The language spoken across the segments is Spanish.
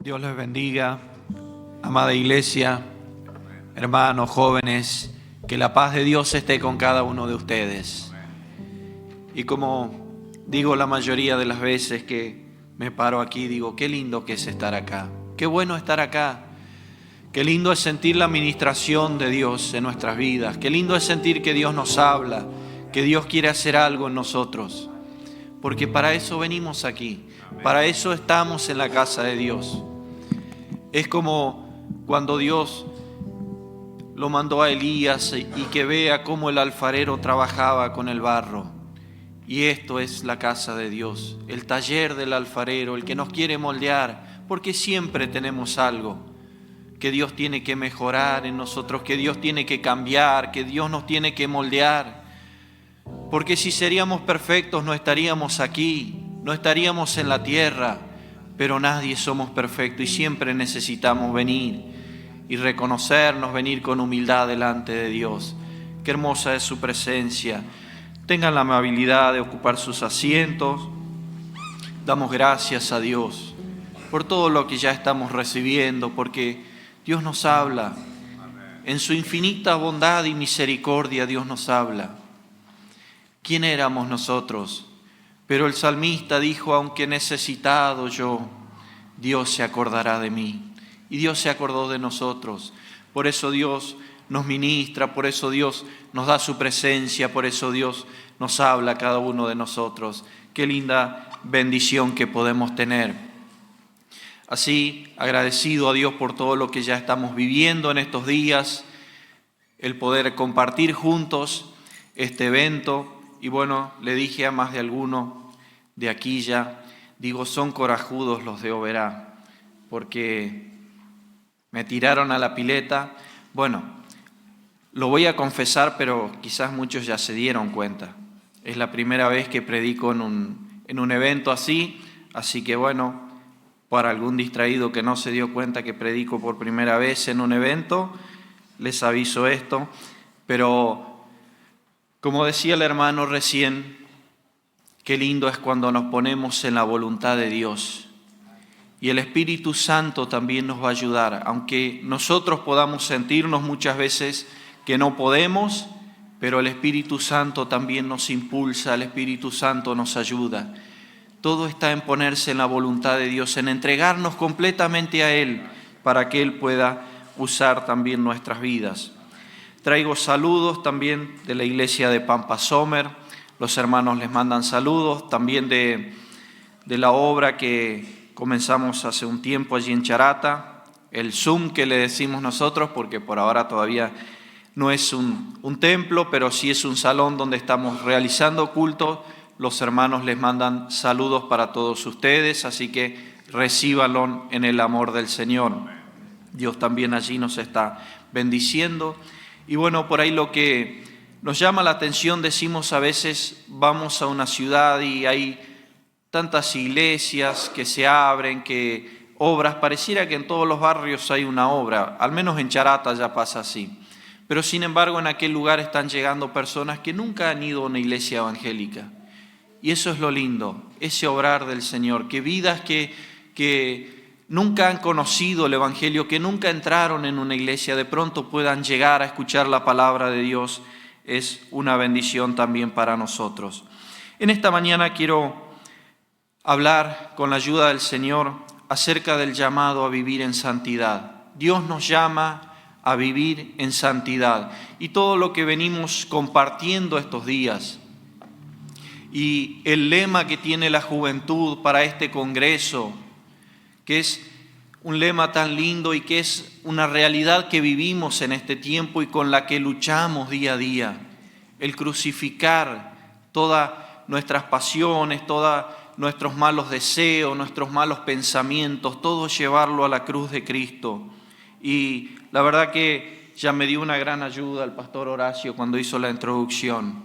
Dios les bendiga, amada iglesia, hermanos, jóvenes, que la paz de Dios esté con cada uno de ustedes. Y como digo la mayoría de las veces que me paro aquí, digo, qué lindo que es estar acá, qué bueno estar acá, qué lindo es sentir la ministración de Dios en nuestras vidas, qué lindo es sentir que Dios nos habla, que Dios quiere hacer algo en nosotros, porque para eso venimos aquí, para eso estamos en la casa de Dios. Es como cuando Dios lo mandó a Elías y que vea cómo el alfarero trabajaba con el barro. Y esto es la casa de Dios, el taller del alfarero, el que nos quiere moldear, porque siempre tenemos algo que Dios tiene que mejorar en nosotros, que Dios tiene que cambiar, que Dios nos tiene que moldear. Porque si seríamos perfectos no estaríamos aquí, no estaríamos en la tierra. Pero nadie somos perfectos y siempre necesitamos venir y reconocernos, venir con humildad delante de Dios. Qué hermosa es su presencia. Tengan la amabilidad de ocupar sus asientos. Damos gracias a Dios por todo lo que ya estamos recibiendo, porque Dios nos habla. En su infinita bondad y misericordia Dios nos habla. ¿Quién éramos nosotros? Pero el salmista dijo, aunque necesitado yo, Dios se acordará de mí. Y Dios se acordó de nosotros. Por eso Dios nos ministra, por eso Dios nos da su presencia, por eso Dios nos habla a cada uno de nosotros. Qué linda bendición que podemos tener. Así, agradecido a Dios por todo lo que ya estamos viviendo en estos días, el poder compartir juntos este evento. Y bueno, le dije a más de alguno de aquí ya, digo, son corajudos los de Oberá, porque me tiraron a la pileta. Bueno, lo voy a confesar, pero quizás muchos ya se dieron cuenta. Es la primera vez que predico en un evento así que bueno, para algún distraído que no se dio cuenta que predico por primera vez en un evento, les aviso esto, pero como decía el hermano recién, qué lindo es cuando nos ponemos en la voluntad de Dios. Y el Espíritu Santo también nos va a ayudar, aunque nosotros podamos sentirnos muchas veces que no podemos, pero el Espíritu Santo también nos impulsa, el Espíritu Santo nos ayuda. Todo está en ponerse en la voluntad de Dios, en entregarnos completamente a Él, para que Él pueda usar también nuestras vidas. Traigo saludos también de la iglesia de Pampa Sommer. Los hermanos les mandan saludos. También de la obra que comenzamos hace un tiempo allí en Charata. El Zoom que le decimos nosotros, porque por ahora todavía no es un templo, pero sí es un salón donde estamos realizando culto. Los hermanos les mandan saludos para todos ustedes, así que recíbanlo en el amor del Señor. Dios también allí nos está bendiciendo. Y bueno, por ahí lo que nos llama la atención, decimos a veces, vamos a una ciudad y hay tantas iglesias que se abren, que obras, pareciera que en todos los barrios hay una obra, al menos en Charata ya pasa así. Pero sin embargo en aquel lugar están llegando personas que nunca han ido a una iglesia evangélica. Y eso es lo lindo, ese obrar del Señor, que vidas que nunca han conocido el Evangelio, que nunca entraron en una iglesia, de pronto puedan llegar a escuchar la palabra de Dios, es una bendición también para nosotros. En esta mañana quiero hablar con la ayuda del Señor acerca del llamado a vivir en santidad. Dios nos llama a vivir en santidad. Y todo lo que venimos compartiendo estos días, y el lema que tiene la juventud para este congreso, que es un lema tan lindo y que es una realidad que vivimos en este tiempo y con la que luchamos día a día. El crucificar todas nuestras pasiones, todos nuestros malos deseos, nuestros malos pensamientos, todo llevarlo a la cruz de Cristo. Y la verdad que ya me dio una gran ayuda el pastor Horacio cuando hizo la introducción.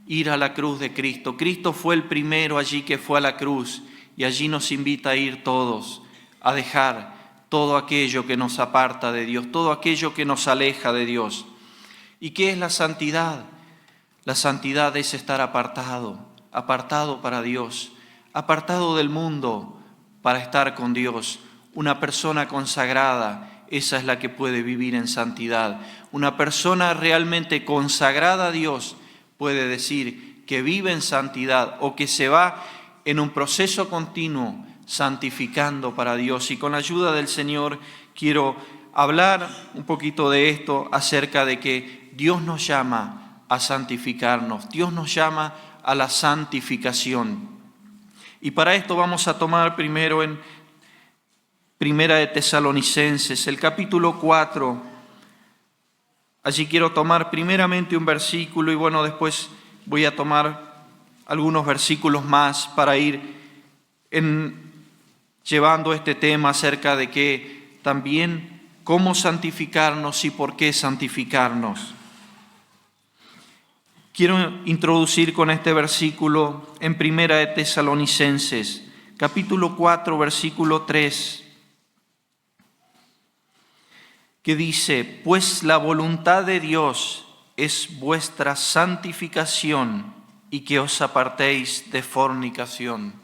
Ir a la cruz de Cristo. Cristo fue el primero allí que fue a la cruz y allí nos invita a ir todos, a dejar todo aquello que nos aparta de Dios, todo aquello que nos aleja de Dios. ¿Y qué es la santidad? La santidad es estar apartado para Dios, apartado del mundo para estar con Dios, Una persona consagrada, esa es la que puede vivir en santidad. Una persona realmente consagrada a Dios puede decir que vive en santidad o que se va en un proceso continuo santificando para Dios. Y con la ayuda del Señor quiero hablar un poquito de esto acerca de que Dios nos llama a santificarnos. Dios nos llama a la santificación. Y para esto vamos a tomar primero en Primera de Tesalonicenses, el capítulo 4. Allí quiero tomar primeramente un versículo y bueno, después voy a tomar algunos versículos más para ir llevando este tema acerca de que también cómo santificarnos y por qué santificarnos. Quiero introducir con este versículo en Primera de Tesalonicenses, capítulo 4, versículo 3, que dice: pues la voluntad de Dios es vuestra santificación y que os apartéis de fornicación.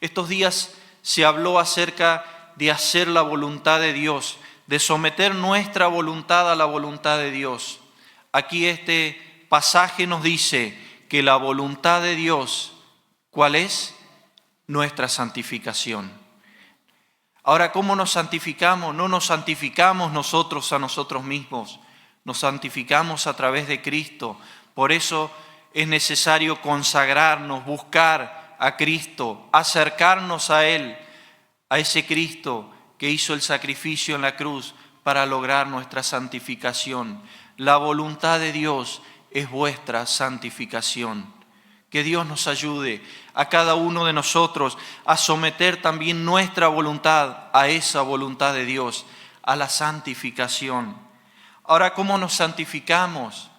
Estos días se habló acerca de hacer la voluntad de Dios, de someter nuestra voluntad a la voluntad de Dios. Aquí este pasaje nos dice que la voluntad de Dios, ¿cuál es? Nuestra santificación. Ahora, ¿cómo nos santificamos? No nos santificamos nosotros a nosotros mismos, nos santificamos a través de Cristo. Por eso es necesario consagrarnos, buscar a Cristo, acercarnos a Él, a ese Cristo que hizo el sacrificio en la cruz para lograr nuestra santificación. La voluntad de Dios es vuestra santificación. Que Dios nos ayude a cada uno de nosotros a someter también nuestra voluntad a esa voluntad de Dios, a la santificación. Ahora, ¿cómo nos santificamos?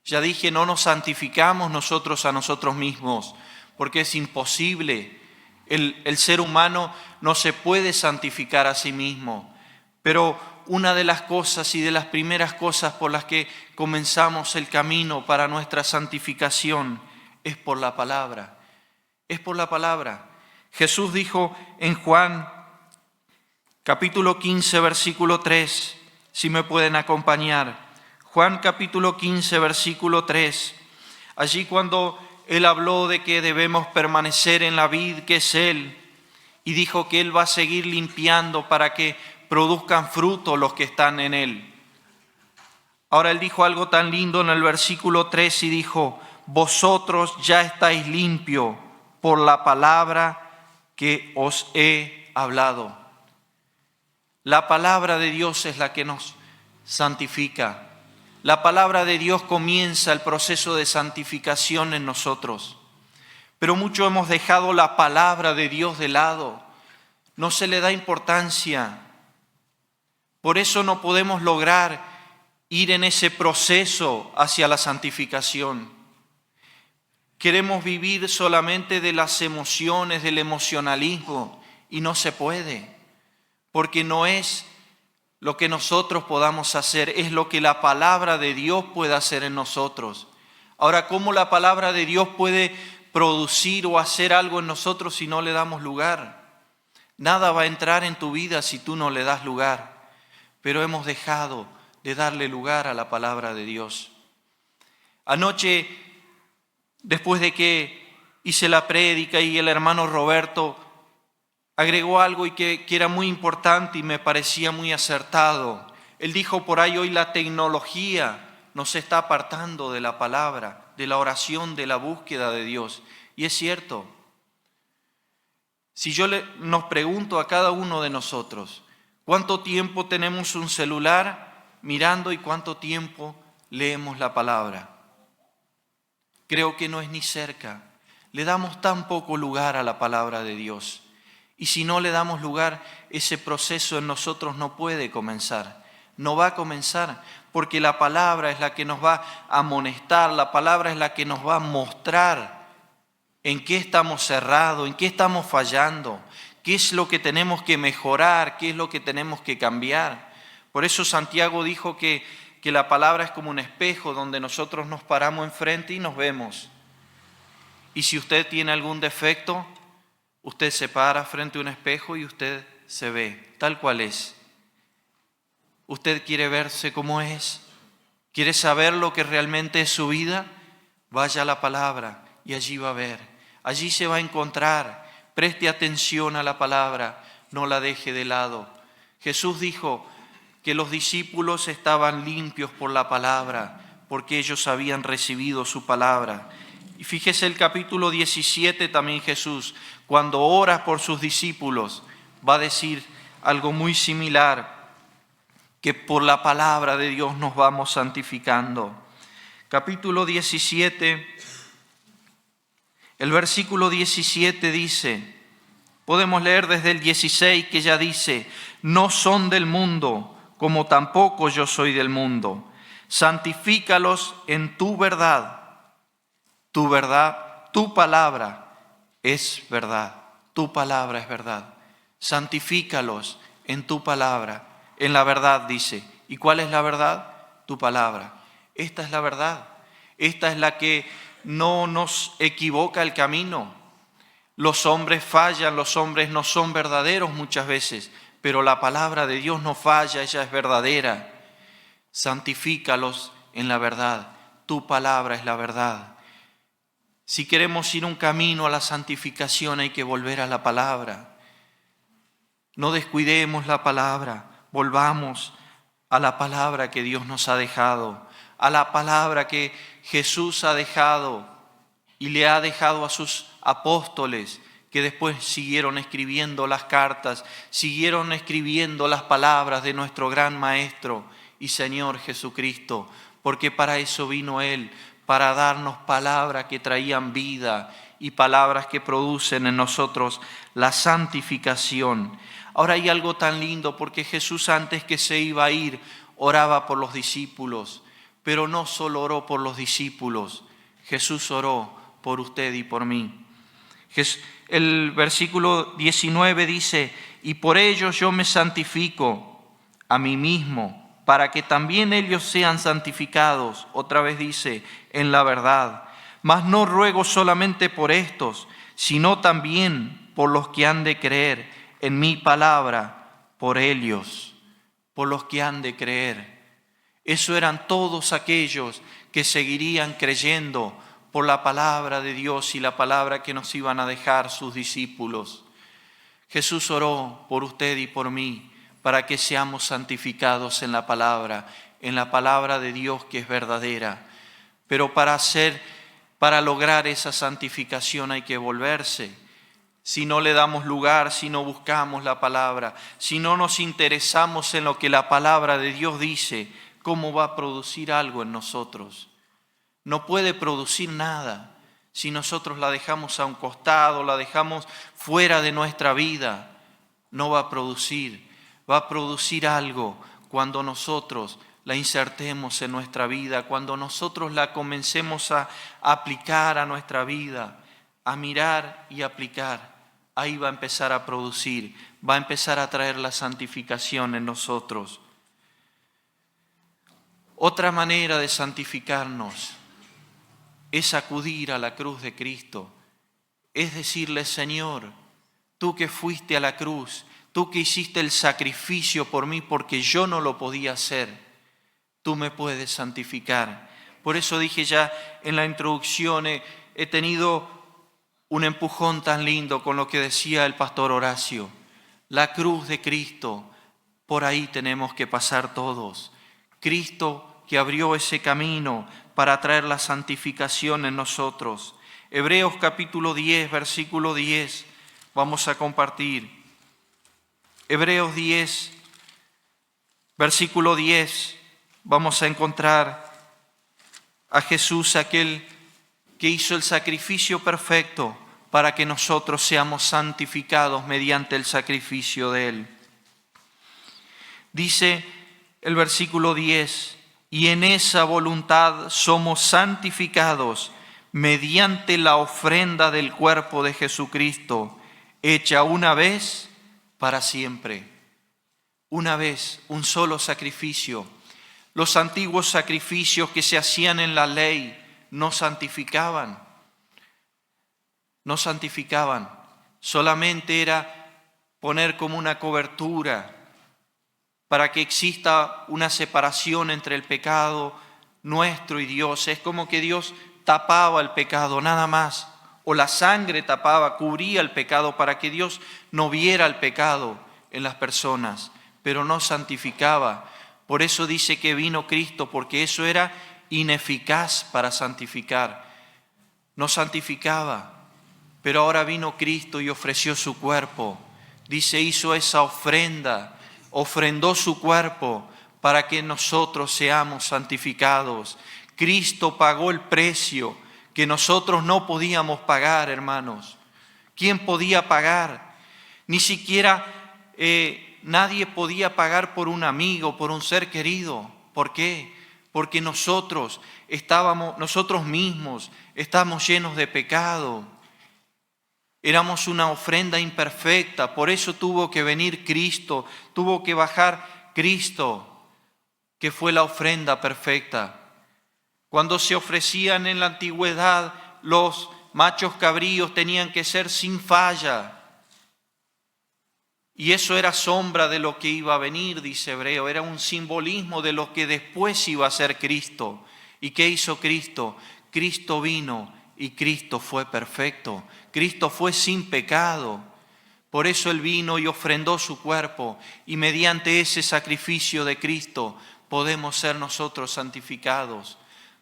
Ya dije, no nos santificamos nosotros a nosotros mismos, porque es imposible. El ser humano no se puede santificar a sí mismo. Pero una de las cosas y de las primeras cosas por las que comenzamos el camino para nuestra santificación es por la palabra. Es por la palabra. Jesús dijo en Juan capítulo 15, versículo 3, si me pueden acompañar. Juan capítulo 15, versículo 3. Allí cuando Él habló de que debemos permanecer en la vid que es Él, y dijo que Él va a seguir limpiando para que produzcan fruto los que están en Él. Ahora Él dijo algo tan lindo en el versículo 3 y dijo: vosotros ya estáis limpios por la palabra que os he hablado. La palabra de Dios es la que nos santifica. La palabra de Dios comienza el proceso de santificación en nosotros. Pero mucho hemos dejado la palabra de Dios de lado. No se le da importancia. Por eso no podemos lograr ir en ese proceso hacia la santificación. Queremos vivir solamente de las emociones, del emocionalismo, y no se puede, porque no es lo que nosotros podamos hacer, es lo que la palabra de Dios puede hacer en nosotros. Ahora, ¿cómo la palabra de Dios puede producir o hacer algo en nosotros si no le damos lugar? Nada va a entrar en tu vida si tú no le das lugar, pero hemos dejado de darle lugar a la palabra de Dios. Anoche, después de que hice la prédica y el hermano Roberto agregó algo y que era muy importante y me parecía muy acertado. Él dijo por ahí: hoy la tecnología nos está apartando de la palabra, de la oración, de la búsqueda de Dios. Y es cierto. Si yo nos pregunto a cada uno de nosotros, ¿cuánto tiempo tenemos un celular mirando y cuánto tiempo leemos la palabra? Creo que no es ni cerca. Le damos tan poco lugar a la palabra de Dios. Y si no le damos lugar, ese proceso en nosotros no puede comenzar. No va a comenzar porque la palabra es la que nos va a amonestar, la palabra es la que nos va a mostrar en qué estamos cerrados, en qué estamos fallando, qué es lo que tenemos que mejorar, qué es lo que tenemos que cambiar. Por eso Santiago dijo que la palabra es como un espejo donde nosotros nos paramos enfrente y nos vemos. Y si usted tiene algún defecto, usted se para frente a un espejo y usted se ve, tal cual es. ¿Usted quiere verse como es? ¿Quiere saber lo que realmente es su vida? Vaya a la palabra y allí va a ver. Allí se va a encontrar. Preste atención a la palabra, no la deje de lado. Jesús dijo que los discípulos estaban limpios por la palabra, porque ellos habían recibido su palabra. Y fíjese el capítulo 17 también Jesús, cuando ora por sus discípulos, va a decir algo muy similar, que por la palabra de Dios nos vamos santificando. Capítulo 17, el versículo 17 dice, podemos leer desde el 16 que ya dice, no son del mundo, como tampoco yo soy del mundo. Santifícalos en tu verdad. Tu verdad, tu palabra es verdad. Tu palabra es verdad. Santifícalos en tu palabra. En la verdad dice. ¿Y cuál es la verdad? Tu palabra. Esta es la verdad. Esta es la que no nos equivoca el camino. Los hombres fallan, los hombres no son verdaderos muchas veces, pero la palabra de Dios no falla, ella es verdadera. Santifícalos en la verdad. Tu palabra es la verdad. Si queremos ir un camino a la santificación hay que volver a la palabra. No descuidemos la palabra, volvamos a la palabra que Dios nos ha dejado, a la palabra que Jesús ha dejado y le ha dejado a sus apóstoles, que después siguieron escribiendo las cartas, siguieron escribiendo las palabras de nuestro gran Maestro y Señor Jesucristo, porque para eso vino Él, para darnos palabras que traían vida y palabras que producen en nosotros la santificación. Ahora hay algo tan lindo, porque Jesús antes que se iba a ir, oraba por los discípulos, pero no solo oró por los discípulos, Jesús oró por usted y por mí. El versículo 19 dice, y por ellos yo me santifico a mí mismo, para que también ellos sean santificados, otra vez dice, en la verdad. Mas no ruego solamente por estos, sino también por los que han de creer en mi palabra, por ellos, por los que han de creer. Eso eran todos aquellos que seguirían creyendo por la palabra de Dios y la palabra que nos iban a dejar sus discípulos. Jesús oró por usted y por mí, para que seamos santificados en la palabra de Dios que es verdadera. Pero para lograr esa santificación hay que volverse. Si no le damos lugar, si no buscamos la palabra, si no nos interesamos en lo que la palabra de Dios dice, ¿cómo va a producir algo en nosotros? No puede producir nada si nosotros la dejamos a un costado, la dejamos fuera de nuestra vida. No va a producir. Va a producir algo cuando nosotros la insertemos en nuestra vida, cuando nosotros la comencemos a aplicar a nuestra vida, a mirar y aplicar. Ahí va a empezar a producir, va a empezar a traer la santificación en nosotros. Otra manera de santificarnos es acudir a la cruz de Cristo, es decirle, Señor, tú que fuiste a la cruz, tú que hiciste el sacrificio por mí porque yo no lo podía hacer, tú me puedes santificar. Por eso dije ya en la introducción, he tenido un empujón tan lindo con lo que decía el pastor Horacio. La cruz de Cristo, por ahí tenemos que pasar todos. Cristo que abrió ese camino para traer la santificación en nosotros. Hebreos capítulo 10, versículo 10, vamos a compartir. Hebreos 10, versículo 10, vamos a encontrar a Jesús, aquel que hizo el sacrificio perfecto para que nosotros seamos santificados mediante el sacrificio de Él. Dice el versículo 10, y en esa voluntad somos santificados mediante la ofrenda del cuerpo de Jesucristo, hecha una vez para siempre. Una vez, un solo sacrificio. Los antiguos sacrificios que se hacían en la ley no santificaban. No santificaban. Solamente era poner como una cobertura para que exista una separación entre el pecado nuestro y Dios. Es como que Dios tapaba el pecado, nada más. O la sangre tapaba, cubría el pecado para que Dios no viera el pecado en las personas, pero no santificaba. Por eso dice que vino Cristo, porque eso era ineficaz para santificar. No santificaba, pero ahora vino Cristo y ofreció su cuerpo. Dice, hizo esa ofrenda, ofrendó su cuerpo para que nosotros seamos santificados. Cristo pagó el precio que nosotros no podíamos pagar, hermanos. ¿Quién podía pagar? Ni siquiera nadie podía pagar por un amigo, por un ser querido. ¿Por qué? Porque nosotros mismos estamos llenos de pecado. Éramos una ofrenda imperfecta, por eso tuvo que venir Cristo, tuvo que bajar Cristo, que fue la ofrenda perfecta. Cuando se ofrecían en la antigüedad, los machos cabríos tenían que ser sin falla. Y eso era sombra de lo que iba a venir, dice Hebreo, era un simbolismo de lo que después iba a ser Cristo. ¿Y qué hizo Cristo? Cristo vino y Cristo fue perfecto. Cristo fue sin pecado. Por eso Él vino y ofrendó su cuerpo. Y mediante ese sacrificio de Cristo podemos ser nosotros santificados.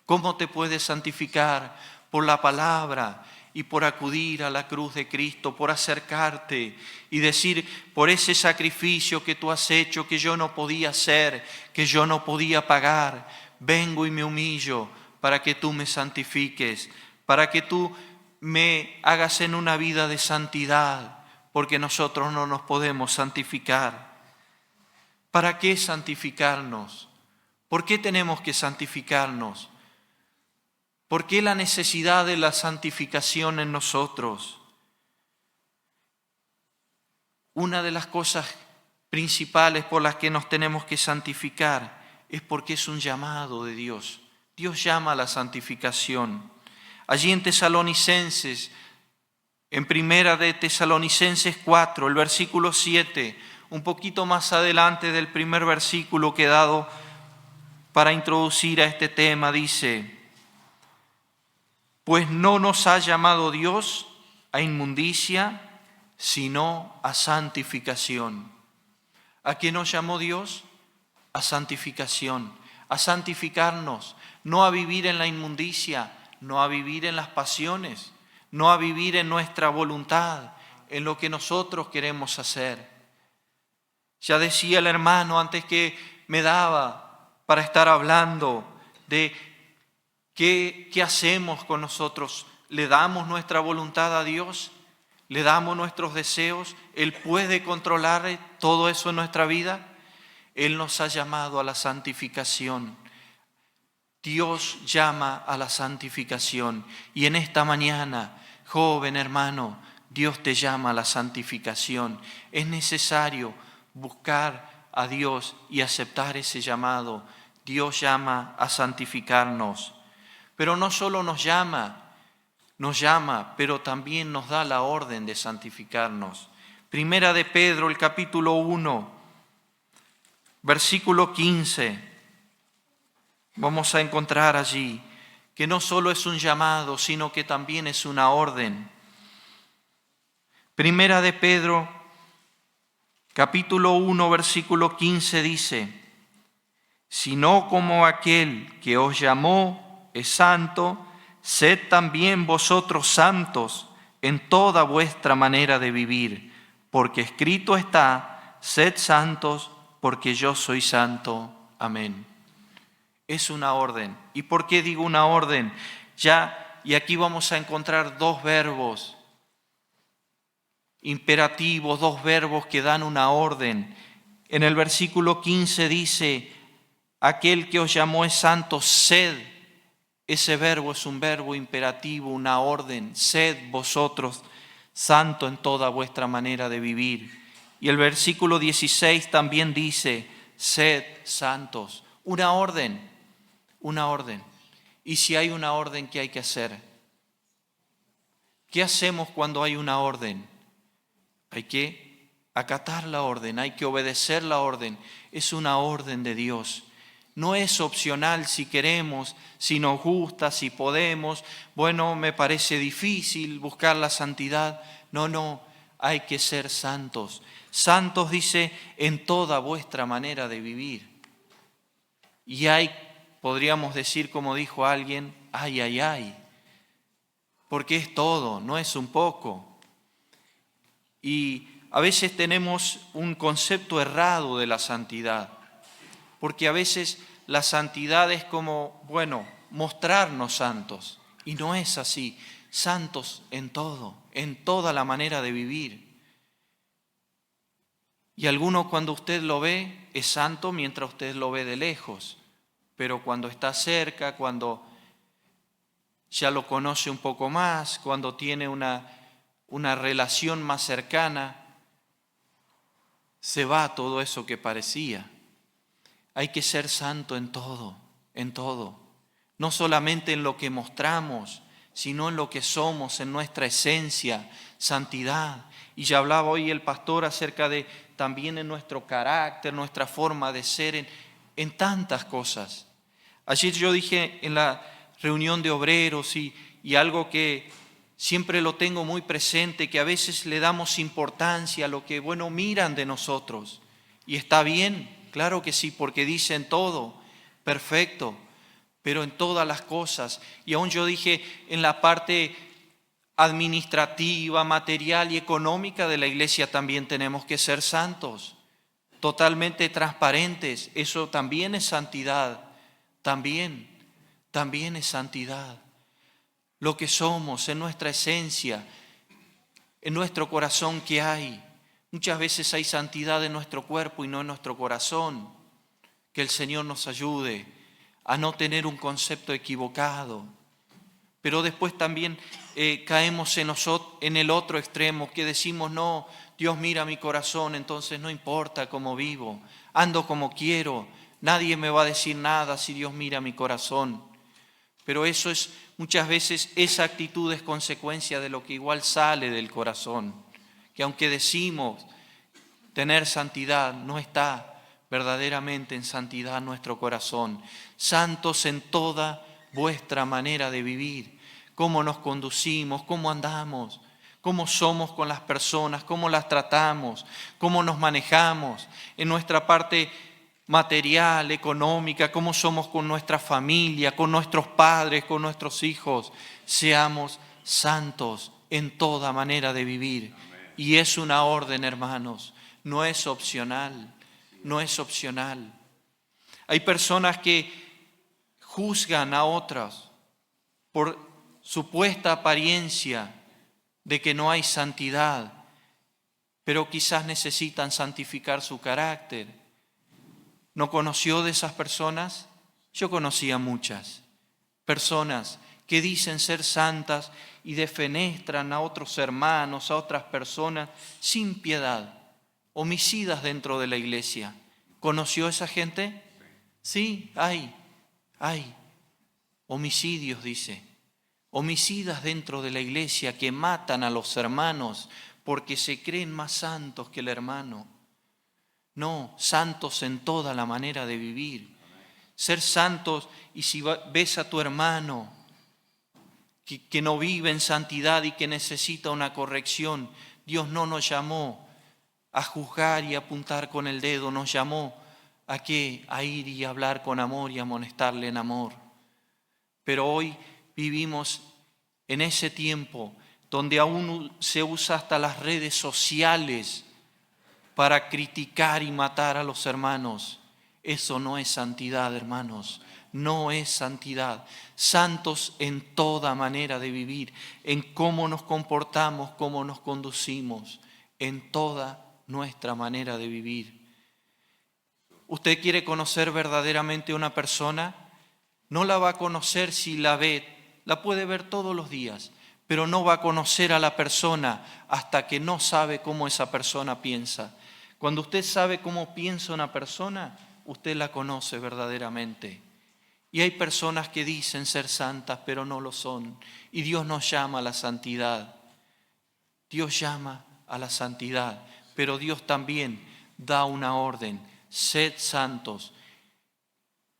¿Cómo te puedes santificar? Por la palabra y por acudir a la cruz de Cristo, por acercarte y decir, por ese sacrificio que tú has hecho, que yo no podía hacer, que yo no podía pagar, vengo y me humillo para que tú me santifiques, para que tú me hagas en una vida de santidad, porque nosotros no nos podemos santificar. ¿Para qué santificarnos? ¿Por qué tenemos que santificarnos? ¿Por qué la necesidad de la santificación en nosotros? Una de las cosas principales por las que nos tenemos que santificar es porque es un llamado de Dios. Dios llama a la santificación. Allí en Tesalonicenses, en primera de Tesalonicenses 4, el versículo 7, un poquito más adelante del primer versículo que he dado para introducir a este tema, dice: pues no nos ha llamado Dios a inmundicia, sino a santificación. ¿A qué nos llamó Dios? A santificación, a santificarnos, no a vivir en la inmundicia, no a vivir en las pasiones, no a vivir en nuestra voluntad, en lo que nosotros queremos hacer. Ya decía el hermano antes que me daba para estar hablando de ¿qué hacemos con nosotros? ¿Le damos nuestra voluntad a Dios? ¿Le damos nuestros deseos? ¿Él puede controlar todo eso en nuestra vida? Él nos ha llamado a la santificación. Dios llama a la santificación. Y en esta mañana, joven hermano, Dios te llama a la santificación. Es necesario buscar a Dios y aceptar ese llamado. Dios llama a santificarnos. Pero no solo nos llama, pero también nos da la orden de santificarnos. Primera de Pedro, el capítulo 1, versículo 15. Vamos a encontrar allí que no solo es un llamado, sino que también es una orden. Primera de Pedro, capítulo 1, versículo 15 dice: sino como aquel que os llamó es santo, sed también vosotros santos en toda vuestra manera de vivir, porque escrito está: sed santos, porque yo soy santo. Amén. Es una orden. ¿Y por qué digo una orden? Y aquí vamos a encontrar dos verbos imperativos, dos verbos que dan una orden. En el versículo 15 dice: aquel que os llamó es santo, sed. Ese verbo es un verbo imperativo, una orden. Sed vosotros santo en toda vuestra manera de vivir. Y el versículo 16 también dice: sed santos. Una orden, una orden. Y si hay una orden, ¿qué hay que hacer? ¿Qué hacemos cuando hay una orden? Hay que acatar la orden, hay que obedecer la orden. Es una orden de Dios. No es opcional si queremos, si nos gusta, si podemos. Bueno, me parece difícil buscar la santidad. No, hay que ser santos. Santos dice en toda vuestra manera de vivir. Y hay, podríamos decir como dijo alguien, ay, porque es todo, no es un poco. Y a veces tenemos un concepto errado de la santidad, porque a veces la santidad es como, bueno, mostrarnos santos, y no es así, santos en todo, en toda la manera de vivir. Y alguno cuando usted lo ve es santo mientras usted lo ve de lejos, pero cuando está cerca, cuando ya lo conoce un poco más, cuando tiene una relación más cercana, se va todo eso que parecía. Hay que ser santo en todo, no solamente en lo que mostramos, sino en lo que somos, en nuestra esencia, santidad. Y ya hablaba hoy el pastor acerca de también en nuestro carácter, nuestra forma de ser, en tantas cosas. Ayer yo dije en la reunión de obreros y algo que siempre lo tengo muy presente, que a veces le damos importancia a lo que, bueno, miran de nosotros. Y está bien, claro que sí, porque dicen todo, perfecto, pero en todas las cosas. Y aún yo dije en la parte administrativa, material y económica de la iglesia también tenemos que ser santos, totalmente transparentes. Eso también es santidad, también es santidad. Lo que somos en nuestra esencia, en nuestro corazón que hay. Muchas veces hay santidad en nuestro cuerpo y no en nuestro corazón. Que el Señor nos ayude a no tener un concepto equivocado. Pero después también caemos en el otro extremo, que decimos, no, Dios mira mi corazón, entonces no importa cómo vivo, ando como quiero, nadie me va a decir nada si Dios mira mi corazón. Pero eso es, muchas veces esa actitud es consecuencia de lo que igual sale del corazón, que aunque decimos tener santidad, no está verdaderamente en santidad nuestro corazón. Santos en toda vuestra manera de vivir, cómo nos conducimos, cómo andamos, cómo somos con las personas, cómo las tratamos, cómo nos manejamos en nuestra parte material, económica, cómo somos con nuestra familia, con nuestros padres, con nuestros hijos. Seamos santos en toda manera de vivir. Y es una orden, hermanos, no es opcional, no es opcional. Hay personas que juzgan a otras por supuesta apariencia de que no hay santidad, pero quizás necesitan santificar su carácter. ¿No conoció de esas personas? Yo conocía muchas personas que dicen ser santas y defenestran a otros hermanos, a otras personas sin piedad, homicidas dentro de la iglesia. ¿Conoció esa gente? Sí, hay homicidios, dice. Homicidas dentro de la iglesia que matan a los hermanos porque se creen más santos que el hermano. No, santos en toda la manera de vivir. Ser santos, y si ves a tu hermano que no vive en santidad y que necesita una corrección, Dios no nos llamó a juzgar y apuntar con el dedo, nos llamó a qué, a ir y hablar con amor y amonestarle en amor. Pero hoy vivimos en ese tiempo donde aún se usa hasta las redes sociales para criticar y matar a los hermanos. Eso no es santidad, hermanos, no es santidad. Santos en toda manera de vivir, en cómo nos comportamos, cómo nos conducimos, en toda nuestra manera de vivir. ¿Usted quiere conocer verdaderamente a una persona? No la va a conocer si la ve, la puede ver todos los días, pero no va a conocer a la persona hasta que no sabe cómo esa persona piensa. Cuando usted sabe cómo piensa una persona, usted la conoce verdaderamente. Y hay personas que dicen ser santas, pero no lo son. Y Dios nos llama a la santidad. Dios llama a la santidad. pero Dios también da una orden: sed santos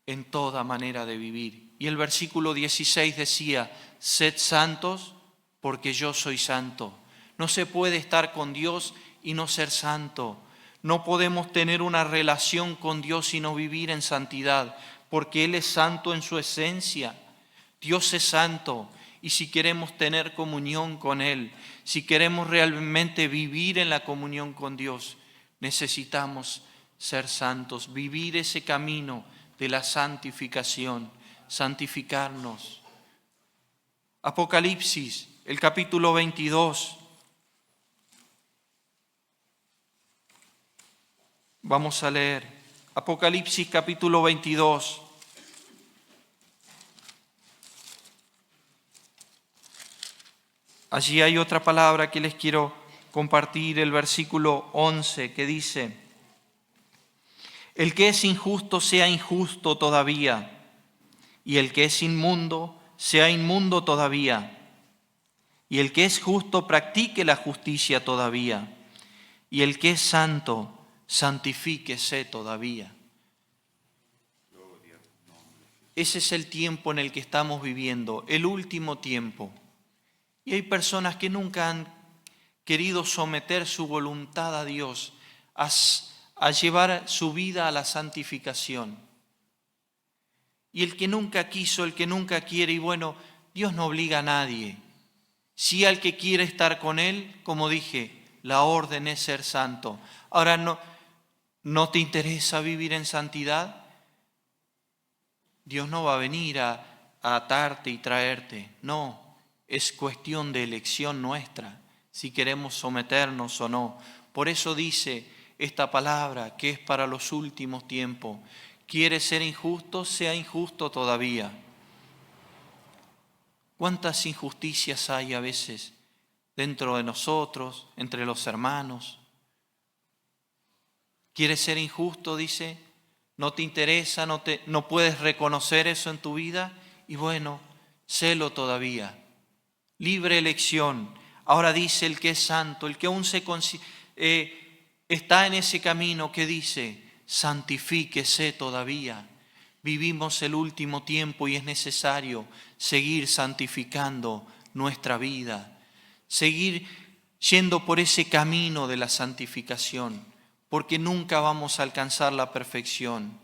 en toda manera de vivir. Y el versículo 16 decía: sed santos porque yo soy santo. No se puede estar con Dios y no ser santo. No podemos tener una relación con Dios y no vivir en santidad, porque Él es santo en su esencia. Dios es santo, y si queremos tener comunión con Él, si queremos realmente vivir en la comunión con Dios, necesitamos ser santos, vivir ese camino de la santificación, santificarnos. Apocalipsis, el capítulo 22. Vamos a leer Apocalipsis capítulo 22. Allí hay otra palabra que les quiero compartir, el versículo 11, que dice: el que es injusto sea injusto todavía, y el que es inmundo sea inmundo todavía, y el que es justo practique la justicia todavía, y el que es santo santifíquese todavía. Ese es el tiempo en el que estamos viviendo, el último tiempo. Y hay personas que nunca han querido someter su voluntad a Dios, a llevar su vida a la santificación. Y el que nunca quiso, el que nunca quiere, y bueno, Dios no obliga a nadie. Sí, al que quiere estar con Él, como dije, la orden es ser santo. Ahora, ¿no te interesa vivir en santidad? Dios no va a venir a atarte y traerte. No, es cuestión de elección nuestra, si queremos someternos o no. Por eso dice esta palabra que es para los últimos tiempos. ¿Quieres ser injusto? Sea injusto todavía. ¿Cuántas injusticias hay a veces dentro de nosotros, entre los hermanos? ¿Quieres ser injusto? Dice, no te interesa, no puedes reconocer eso en tu vida, y bueno, sélo todavía. Libre elección. Ahora dice el que es santo, el que aún está en ese camino, que dice, santifíquese todavía. Vivimos el último tiempo y es necesario seguir santificando nuestra vida, seguir yendo por ese camino de la santificación, porque nunca vamos a alcanzar la perfección,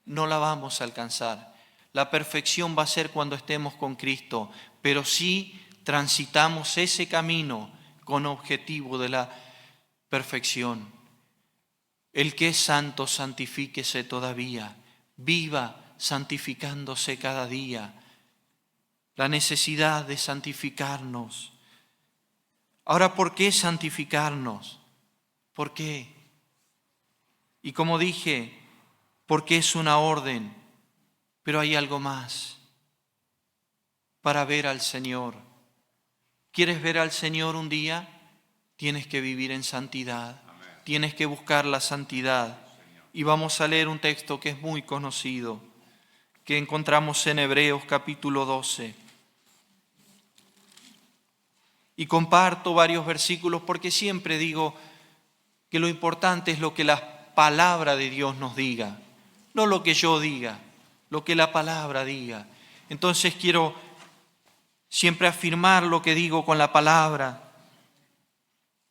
no la vamos a alcanzar. La perfección va a ser cuando estemos con Cristo, pero sí transitamos ese camino con objetivo de la perfección. El que es santo, santifíquese todavía. Viva santificándose cada día. La necesidad de santificarnos. Ahora, ¿por qué santificarnos? ¿Por qué? Y como dije, porque es una orden, pero hay algo más. Para ver al Señor. ¿Quieres ver al Señor un día? Tienes que vivir en santidad. Tienes que buscar la santidad. Y vamos a leer un texto que es muy conocido, que encontramos en Hebreos capítulo 12. Y comparto varios versículos porque siempre digo que lo importante es lo que la palabra de Dios nos diga, no lo que yo diga, lo que la palabra diga. Entonces quiero siempre afirmar lo que digo con la palabra,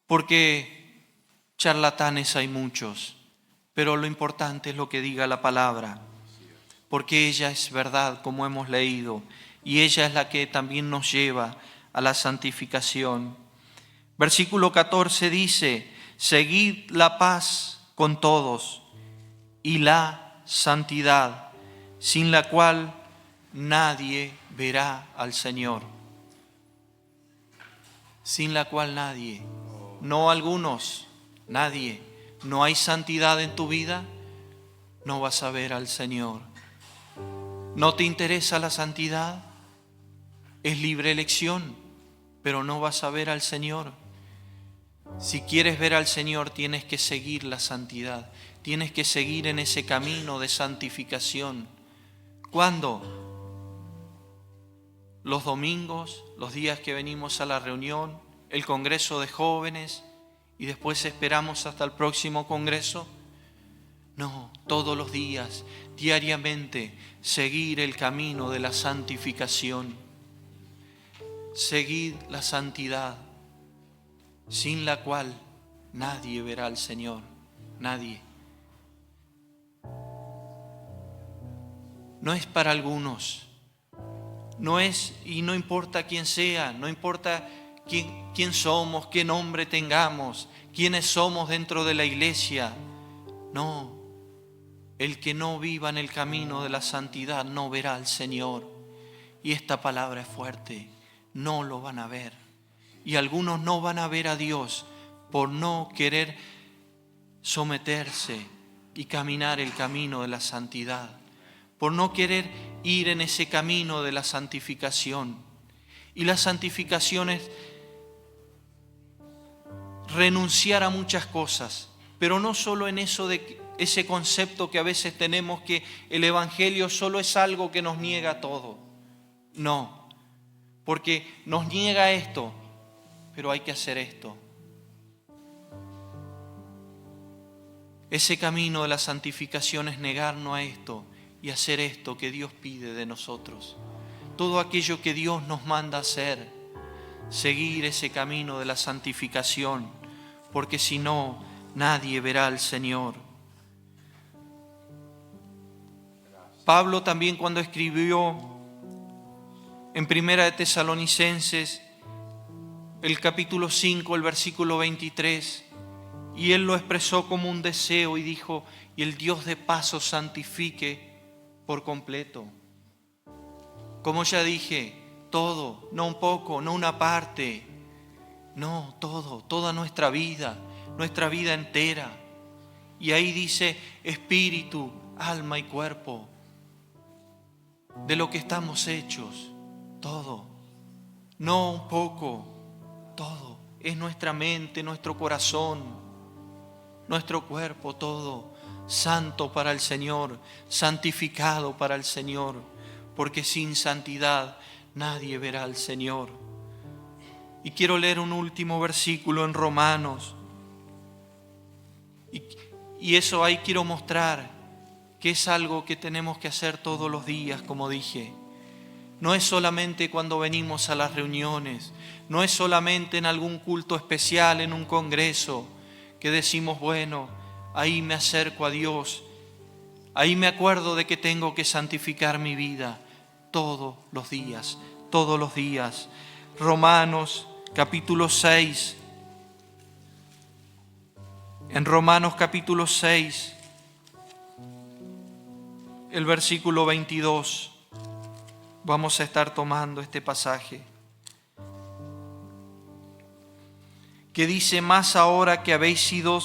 porque charlatanes hay muchos, pero lo importante es lo que diga la palabra, porque ella es verdad, como hemos leído, y ella es la que también nos lleva a la santificación. Versículo 14 dice, seguid la paz con todos y la santidad, sin la cual nadie verá al Señor. Sin la cual nadie, no algunos, nadie. No hay santidad en tu vida, no vas a ver al Señor. ¿No te interesa la santidad? Es libre elección, pero no vas a ver al Señor. Si quieres ver al Señor, tienes que seguir la santidad. Tienes que seguir en ese camino de santificación. ¿Cuándo? Los domingos, los días que venimos a la reunión, el congreso de jóvenes, y después esperamos hasta el próximo congreso. No, todos los días, diariamente, seguir el camino de la santificación. Seguid la santidad, sin la cual nadie verá al Señor, nadie. No es para algunos, no es, y no importa quién sea, no importa quién somos, qué nombre tengamos, quiénes somos dentro de la iglesia. No, el que no viva en el camino de la santidad no verá al Señor. Y esta palabra es fuerte, no lo van a ver. Y algunos no van a ver a Dios por no querer someterse y caminar el camino de la santidad, por no querer ir en ese camino de la santificación. Y la santificación es renunciar a muchas cosas, pero no solo en eso de ese concepto que a veces tenemos que el evangelio solo es algo que nos niega todo. No, porque nos niega esto, pero hay que hacer esto. Ese camino de la santificación es negarnos a esto y hacer esto que Dios pide de nosotros. Todo aquello que Dios nos manda hacer, seguir ese camino de la santificación, porque si no, nadie verá al Señor. Pablo también, cuando escribió en Primera de Tesalonicenses, el capítulo 5, el versículo 23, y él lo expresó como un deseo y dijo: y el Dios de paz os santifique por completo. Como ya dije, todo, no un poco, no una parte, no, todo, toda nuestra vida entera. Y ahí dice espíritu, alma y cuerpo, de lo que estamos hechos, todo, no un poco, todo. Es nuestra mente, nuestro corazón, nuestro cuerpo, todo santo para el Señor, santificado para el Señor, porque sin santidad nadie verá al Señor. Y quiero leer un último versículo en Romanos, y eso ahí quiero mostrar que es algo que tenemos que hacer todos los días, como dije. No es solamente cuando venimos a las reuniones, no es solamente en algún culto especial, en un congreso, que decimos, bueno, ahí me acerco a Dios, ahí me acuerdo de que tengo que santificar mi vida todos los días, todos los días. Romanos capítulo 6, en Romanos capítulo 6, el versículo 22, vamos a estar tomando este pasaje, que dice: más ahora que habéis sido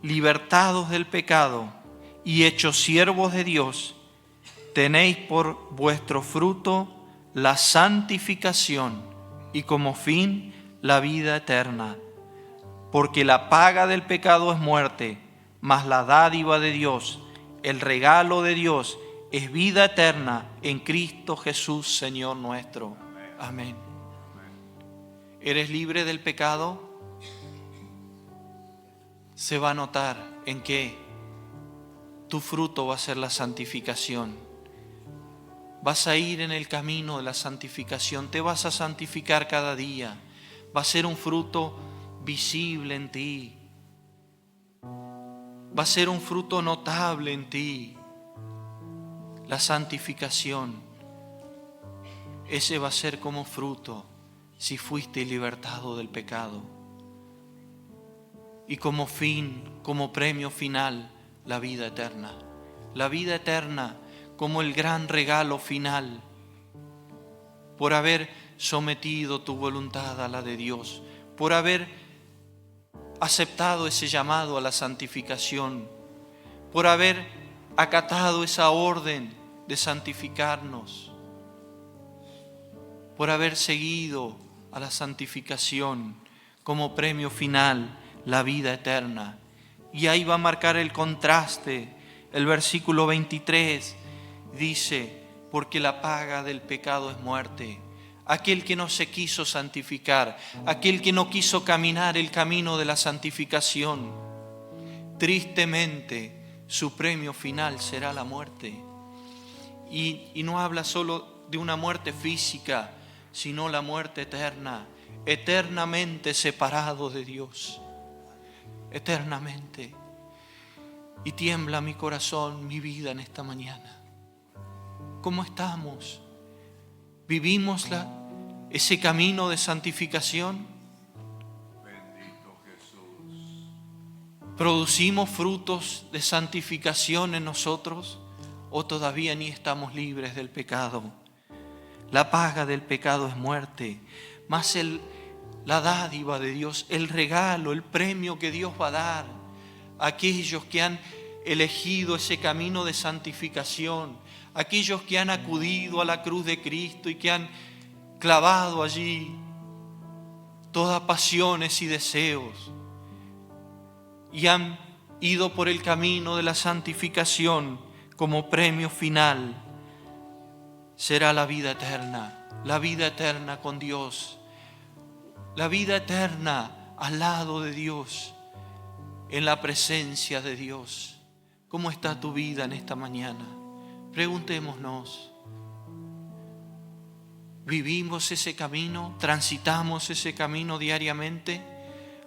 libertados del pecado y hechos siervos de Dios, tenéis por vuestro fruto la santificación y como fin la vida eterna. Porque la paga del pecado es muerte, mas la dádiva de Dios, el regalo de Dios, es vida eterna en Cristo Jesús, Señor nuestro. Amén. ¿Eres libre del pecado? Se va a notar en que tu fruto va a ser la santificación. Vas a ir en el camino de la santificación, te vas a santificar cada día. Va a ser un fruto visible en ti. Va a ser un fruto notable en ti. La santificación, ese va a ser como fruto si fuiste libertado del pecado. Y como fin, como premio final, la vida eterna. La vida eterna como el gran regalo final, por haber sometido tu voluntad a la de Dios, por haber aceptado ese llamado a la santificación, por haber acatado esa orden de santificarnos, por haber seguido a la santificación como premio final, la vida eterna. Y ahí va a marcar el contraste. El versículo 23 dice: porque la paga del pecado es muerte. aquel que no se quiso santificar, aquel que no quiso caminar el camino de la santificación, tristemente su premio final será la muerte. Y no habla solo de una muerte física, sino la muerte eterna, eternamente separado de Dios, eternamente. Y tiembla mi corazón, mi vida en esta mañana. ¿Cómo estamos? ¿Vivimos ese camino de santificación? Bendito Jesús. ¿Producimos frutos de santificación en nosotros o todavía ni estamos libres del pecado? La paga del pecado es muerte, mas la dádiva de Dios, el regalo, el premio que Dios va a dar a aquellos que han elegido ese camino de santificación, aquellos que han acudido a la cruz de Cristo y que han clavado allí todas pasiones y deseos y han ido por el camino de la santificación como premio final, será la vida eterna con Dios, la vida eterna al lado de Dios, en la presencia de Dios. ¿Cómo está tu vida en esta mañana? Preguntémonos. ¿Vivimos ese camino? ¿Transitamos ese camino diariamente?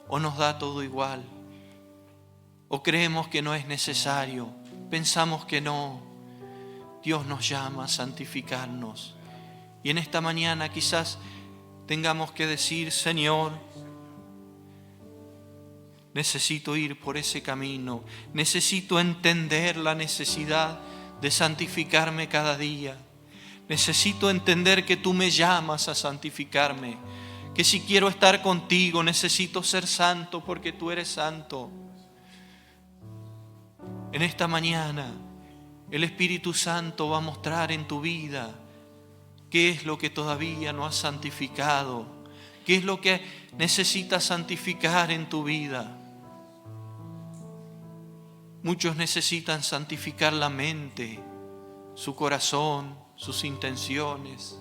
¿O nos da todo igual? ¿O creemos que no es necesario? Pensamos que no. Dios nos llama a santificarnos. Y en esta mañana quizás tengamos que decir: Señor, necesito ir por ese camino. Necesito entender la necesidad de santificarme cada día. Necesito entender que tú me llamas a santificarme. Que si quiero estar contigo necesito ser santo porque tú eres santo. En esta mañana el Espíritu Santo va a mostrar en tu vida qué es lo que todavía no has santificado, qué es lo que necesitas santificar en tu vida. Muchos necesitan santificar la mente, su corazón, sus intenciones.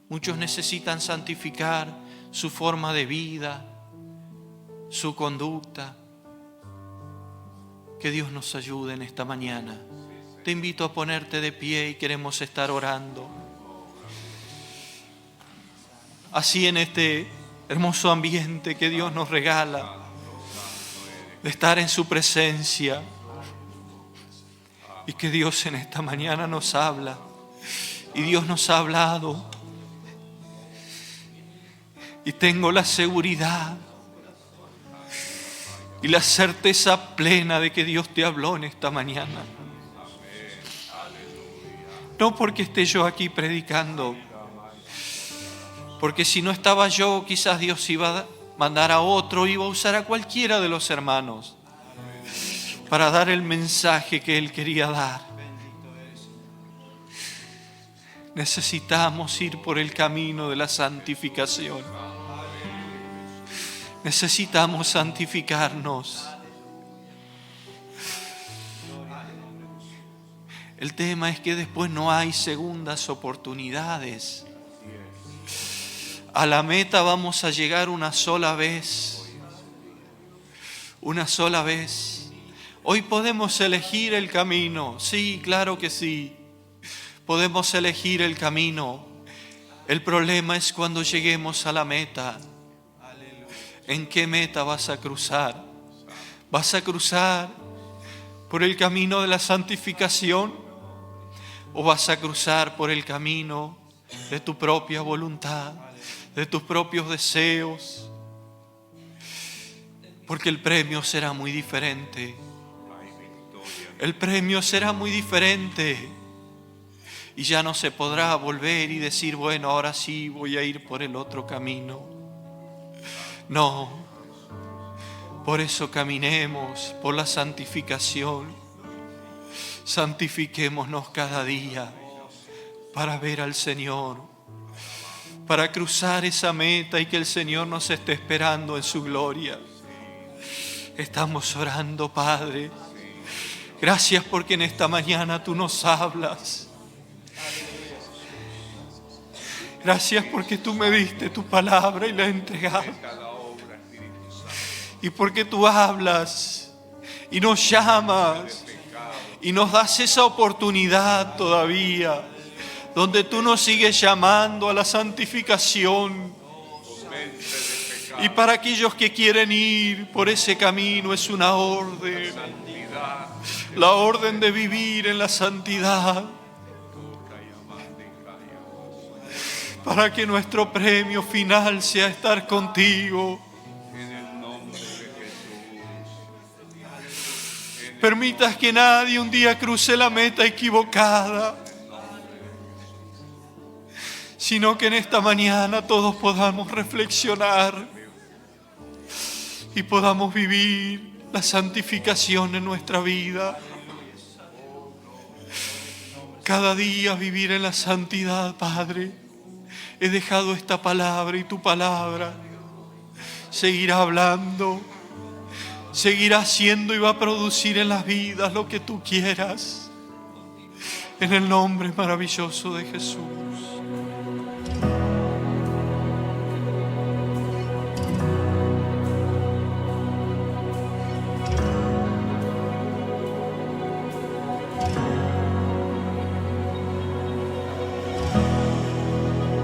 Muchos necesitan santificar su forma de vida, su conducta. Que Dios nos ayude en esta mañana. Te invito a ponerte de pie y queremos estar orando. Así en este hermoso ambiente que Dios nos regala, de estar en su presencia. Y que Dios en esta mañana nos habla. Y Dios nos ha hablado. Y tengo la seguridad y la certeza plena de que Dios te habló en esta mañana. No porque esté yo aquí predicando, porque si no estaba yo, quizás Dios iba a mandar a otro, iba a usar a cualquiera de los hermanos para dar el mensaje que Él quería dar. Necesitamos ir por el camino de la santificación. Necesitamos santificarnos. El tema es que después no hay segundas oportunidades. A la meta vamos a llegar una sola vez. Una sola vez. Hoy podemos elegir el camino. Sí, claro que sí. Podemos elegir el camino. El problema es cuando lleguemos a la meta. ¿En qué meta vas a cruzar? ¿Vas a cruzar por el camino de la santificación? ¿O vas a cruzar por el camino de tu propia voluntad, de tus propios deseos? Porque el premio será muy diferente. El premio será muy diferente. Y ya no se podrá volver y decir, bueno, ahora sí voy a ir por el otro camino. No, por eso caminemos por la santificación. Santifiquémonos cada día para ver al Señor, para cruzar esa meta y que el Señor nos esté esperando en su gloria. Estamos orando, Padre. Gracias porque en esta mañana tú nos hablas. Gracias porque tú me diste tu palabra y la he entregado. Y porque tú hablas y nos llamas y nos das esa oportunidad todavía, donde tú nos sigues llamando a la santificación. Y para aquellos que quieren ir por ese camino es una orden, la orden de vivir en la santidad, para que nuestro premio final sea estar contigo. Permitas que nadie un día cruce la meta equivocada, sino que en esta mañana todos podamos reflexionar y podamos vivir la santificación en nuestra vida. Cada día vivir en la santidad, Padre. He dejado esta palabra y tu palabra seguirá hablando, seguirá haciendo y va a producir en las vidas lo que tú quieras. En el nombre maravilloso de Jesús.